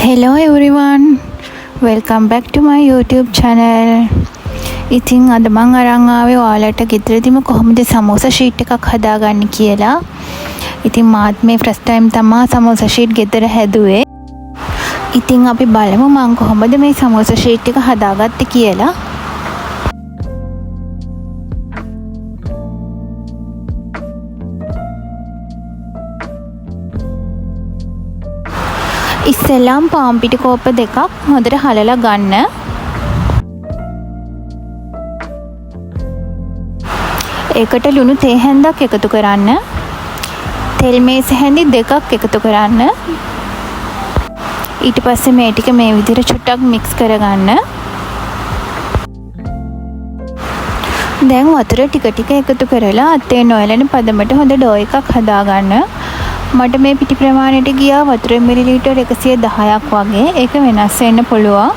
Hello everyone, welcome back to my YouTube channel. ඉතින් අද මම අරන් ආවේ ඔයාලට ගෙදරදීම කොහොමද සමෝසා ෂීට් එකක් හදාගන්නේ කියලා. ඉතින් මාත් මේ ෆස්ට් ටයිම් තමයි සමෝසා ෂීට් ගෙදර හැදුවේ. ඉතින් අපි බලමු මම කොහොමද මේ සමෝසා ෂීට් එක හදාගත්තේ කියලා. ඉස්සෙල්ලාම පාන් පිටි කෝප්ප දෙකක් හොඳට හලලා ගන්න. ඒකට ලුණු තේ හැන්දක් එකතු කරන්න. තෙල් මේස හැඳි දෙකක් එකතු කරන්න. ඊට පස්සේ මේ ටික මේ විදිහට චුට්ටක් මික්ස් කරගන්න. දැන් වතුර ටික ටික එකතු කරලා අතේ නොයලෙන පදමට හොඳ ඩෝ එකක් හදාගන්න. මට මේ පිටි ප්‍රමාණයට ගියා වතුර මිලිලීටර් 110ක් වගේ. ඒක වෙනස් වෙන්න පුළුවන්.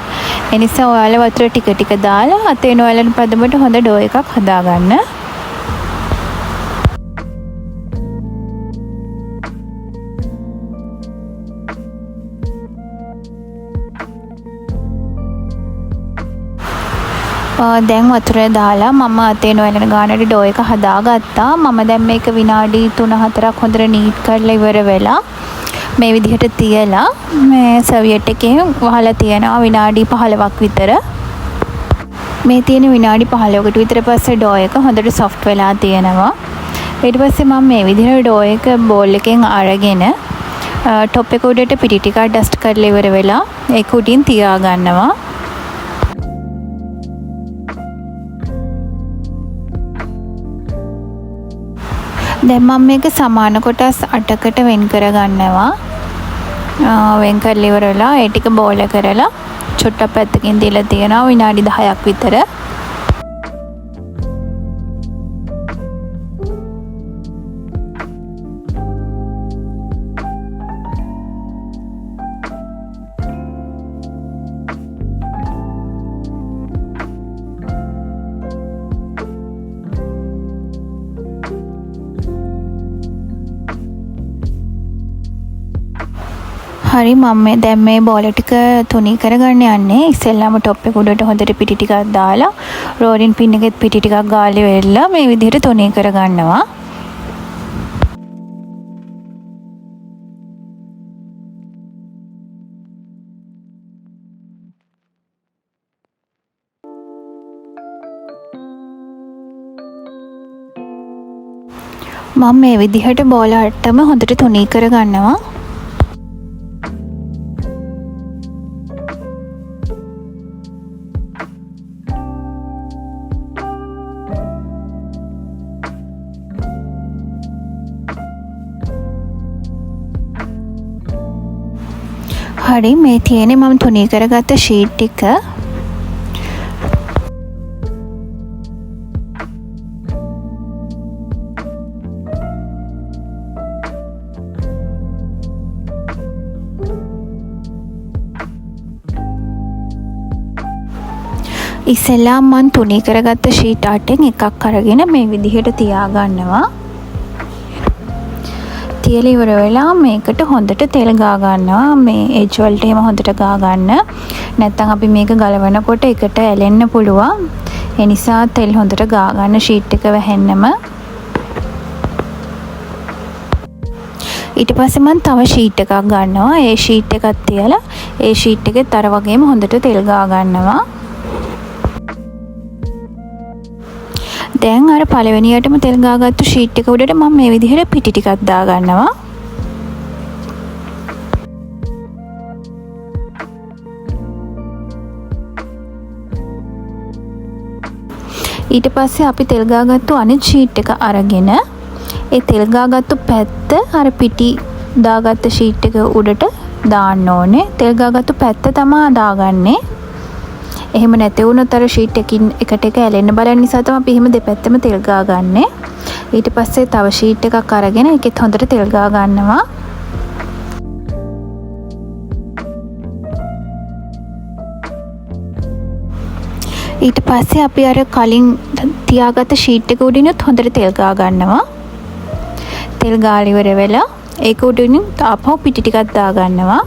ඒ නිසා ඔයාලා වතුර ටික ටික දාලා අතේ නොයලෙන පදමට හොඳ ඩෝ එකක් හදාගන්න. දැන් වතුර දාලා මම අතේ නොයලෙන ගානට ඩෝ එක හදාගත්තා. මම දැන් මේක විනාඩි 3-4ක් හොඳට නීට් කරලා ඉවර වෙලා මේ විදිහට තියලා මේ සර්වියට් එකේ වහලා තියනවා විනාඩි 15ක් විතර. මේ තියෙන විනාඩි 15කට විතර පස්සේ ඩෝ එක හොඳට සොෆ්ට් වෙලා තියෙනවා. ඊට පස්සේ මම මේ විදිහට ඩෝ එක බෝල් එකෙන් අරගෙන টොප් එක උඩට පිටි ටිකක් ඩස්ට් කරලා ඉවර වෙලා ඒක උඩින් තියා ගන්නවා. දැන් මම මේක සමාන කොටස් 8කට වෙන් කරගන්නවා. වෙන් කරලා ඉවර වෙලා ඒ ටික බෝල් කරලා චුට්ටක් පැත්තකින් දීලා තියෙනවා විනාඩි 10ක් විතර. හරි මම දැන් මේ බෝල ටික තුනී කරගන්න යන්නේ. ඉස්සෙල්ලාම টොප් එක උඩට හොඳට පිටි ටිකක් දාලා රෝලින් පින් එකෙත් පිටි ටිකක් ගාලා වෙලා මේ විදිහට තුනී කරගන්නවා. මම මේ විදිහට බෝල 8ම හොඳට තුනී කරගන්නවා. හරි මේ තියෙන්නේ මම තුනී කරගත්ත ෂීට් ටික. ඉස්සෙල්ලාම මම තුනී කරගත්ත ෂීට් 8න් එකක් අරගෙන මේ විදිහට තියාගන්නවා. තියලා ඉවර වෙලා මේකට හොඳට තෙල් ගා ගන්නවා. මේ එජ් වලට එහෙම හොඳට ගා ගන්න. නැත්නම් අපි මේක ගලවනකොට එකට ඇලෙන්න පුළුවන්. ඒ නිසා තෙල් හොඳට ගා ගන්න ෂීට් එක වැහෙන්නම. ඊට පස්සේ මම තව ෂීට් එකක් ගන්නවා. ඒ ෂීට් එකත් තියලා ඒ ෂීට් එකෙත් අර වගේම හොඳට තෙල් ගා ගන්නවා. දැන් අර පළවෙනියටම තෙල් ගාගත්තු ෂීට් එක උඩට මම මේ විදිහට පිටි ටිකක් දා ගන්නවා. ඊට පස්සේ අපි තෙල් ගාගත්තු අනිත් ෂීට් එක අරගෙන ඒ තෙල් ගාගත්තු පැත්ත අර පිටි දාගත්ත ෂීට් එක උඩට දාන්න ඕනේ. තෙල් ගාගත්තු පැත්ත තමයි දාගන්නේ. එහෙම නැති වුණොත් අර ෂීට් එකකින් එකට එක ඇලෙන්න බලන නිසා තමයි අපි එහෙම දෙපැත්තම තෙල් ගාගන්නේ. ඊට පස්සේ තව ෂීට් එකක් අරගෙන ඒකෙත් හොඳට තෙල් ගා ගන්නවා. ඊට පස්සේ අපි අර කලින් තියාගත්ත ෂීට් එක උඩිනුත් හොඳට තෙල් ගා ගන්නවා. තෙල් ගාලා ඉවර වෙලා ඒක උඩින් ආපහු පිටි ටිකක් දා ගන්නවා.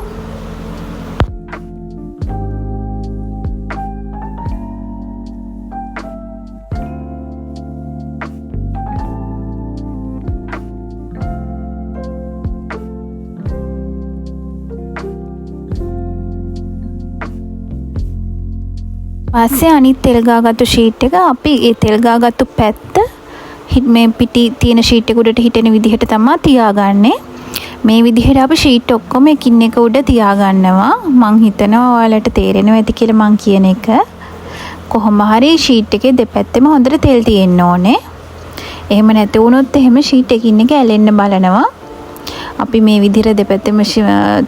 පස්සේ අනිත් තෙල් ගාගත්තු ෂීට් එක අපි ඒ තෙල් ගාගත්තු පැත්ත මේ පිටි තියෙන ෂීට් එක උඩට හිටෙන විදිහට තමයි තියාගන්නේ. මේ විදිහට අපි ෂීට් ඔක්කොම එකින් එක උඩ තියාගන්නවා. මං හිතනවා ඔයාලට තේරෙනවා ඇති කියලා මං කියන එක. කොහොම හරි ෂීට් එකේ දෙපැත්තෙම හොඳට තෙල් තියෙන්න ඕනේ. එහෙම නැති වුණොත් එහෙම ෂීට් එකින් එක ඇලෙන්න බලනවා. අපි මේ විදිහට දෙපැත්තෙම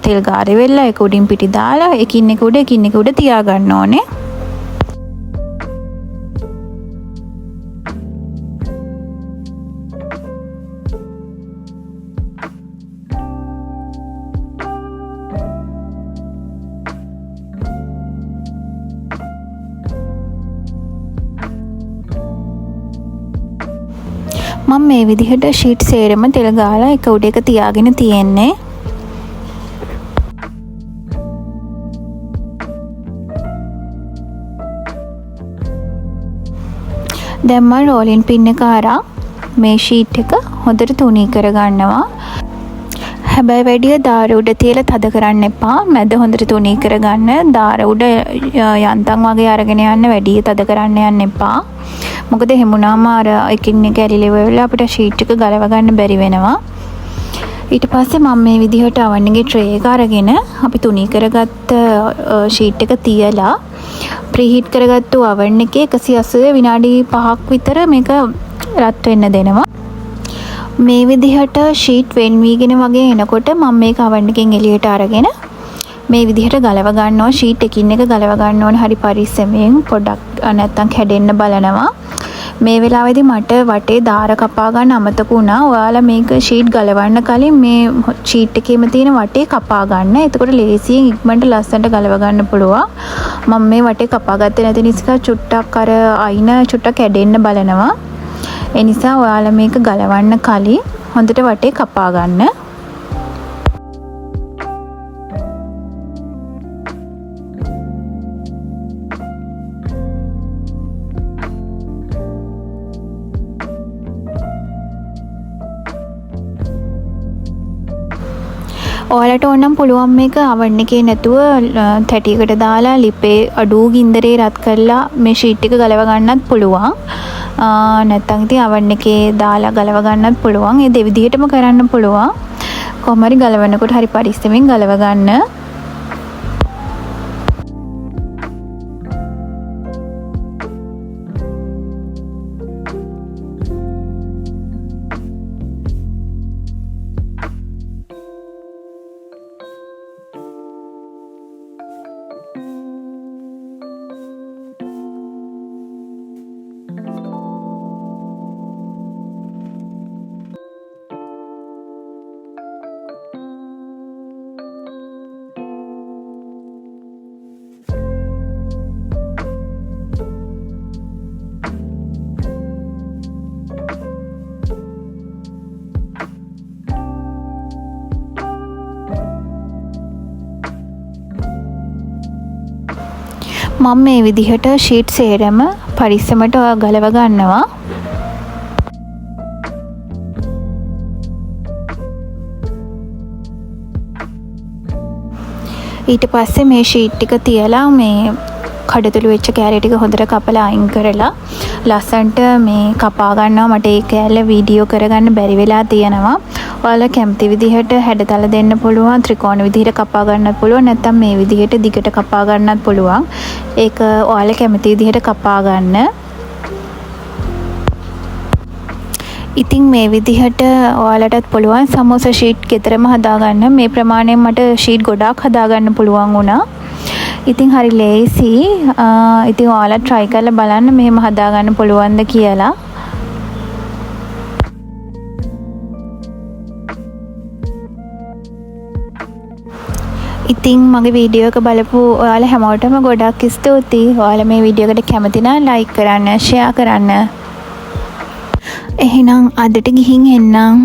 තෙල් ගාරේ වෙලා ඒක උඩින් පිටි දාලා එකින් එක උඩ තියාගන්න ඕනේ. මම මේ විදිහට ෂීට් සේරම තෙල් ගාලා එක උඩ එක තියාගෙන තියෙන්නේ. දැන් මම රෝලින් පින් එක අරන් මේ ෂීට් එක හොඳට තුනී කරගන්නවා. හැබැයි වැඩිය දාර උඩ තියලා තද කරන්න එපා. මැද හොඳට තුනී කරගන්න. දාර උඩ යන්තම් වගේ අරගෙන යන්න වැඩිය තද කරන්න යන්න එපා. මොකද එහෙම වුණාම අර එකින් එක ඇලිලි වෙලා අපිට ෂීට් එක ගලව ගන්න බැරි වෙනවා. ඊට පස්සේ මම මේ විදිහට oven එකේ tray එක අරගෙන අපි තුනී කරගත්ත ෂීට් එක තියලා ප්‍රීහීට් කරගත්තු oven එකේ 180 විනාඩි 5ක් විතර මේක රත් වෙන්න දෙනවා. මේ විදිහට ෂීට් වෙන් වීගෙන වගේ එනකොට මම මේක oven එකෙන් එළියට අරගෙන මේ විදිහට ගලව ගන්නවා. ෂීට් එකින් එක ගලව ගන්න ඕනේ හරි පරිස්සමෙන්. පොඩක් නැත්තම් කැඩෙන්න බලනවා. මේ වෙලාවේදී මට වටේ දාර කපා ගන්න අමතක වුණා. ඔයාලා මේක ෂීට් ගලවන්න කලින් මේ ෂීට් එකේම තියෙන වටේ කපා ගන්න. එතකොට ලේසියෙන් ඉක්මනට ලස්සනට ගලව ගන්න පුළුවන්. මම මේ වටේ කපා ගත්තේ නැති නිසා චුට්ටක් අර අයින චුට්ටක් කැඩෙන්න බලනවා. ඒ නිසා ඔයාලා මේක ගලවන්න කලින් හොඳට වටේ කපා ගන්න. ඔයාලට ඕනම් පුළුවන් මේක oven එකේ නැතුව තැටියකට දාලා ලිපේ අඩු ගින්දරේ රත් කරලා මේ ෂීට් එක ගලව ගන්නත් පුළුවන්. නැත්නම් ඉතින් oven එකේ දාලා ගලව ගන්නත් පුළුවන්. ඒ දෙවිදිහටම කරන්න පුළුවන්. කොහොම හරි ගලවනකොට හරි පරිස්සමෙන් ගලව ගන්න. මම මේ විදිහට ෂීට් සේරම පරිස්සමට ගලව ගන්නවා. ඊට පස්සේ මේ ෂීට් ටික තියලා මේ කඩතුළු වෙච්ච කෑලි ටික හොඳට කපලා අයින් කරලා ලස්සන්ට මේ කපා ගන්නවා. මට ඒ කෑල්ල වීඩියෝ කරගන්න බැරි වෙලා තියෙනවා. ඔයාලා කැමති විදිහට හැඩතල දෙන්න පුළුවන්. ත්‍රිකෝණ විදිහට කපා ගන්නත් පුළුවන්. නැත්නම් මේ විදිහට දිගට කපා ගන්නත් පුළුවන්. ඒක ඔයාලා කැමති විදිහට කපා ගන්න. ඉතින් මේ විදිහට ඔයාලටත් පුළුවන් සමෝසා ෂීට් ගෙදරම හදාගන්න. මේ ප්‍රමාණයෙන් මට ෂීට් ගොඩාක් හදාගන්න පුළුවන් වුණා. ඉතින් හරි ලේසි. ඉතින් ඔයාලා try කරලා බලන්න මෙහෙම හදාගන්න පුළුවන්ද කියලා. ඉතින් මගේ වීඩියෝ එක බලපු ඔයාලා හැමෝටම ගොඩක් ස්තුතියි. ඔයාලා මේ වීඩියෝ එකට කැමති නම් like කරන්න, share කරන්න. එහෙනම් අදට ගිහින් එන්නම්.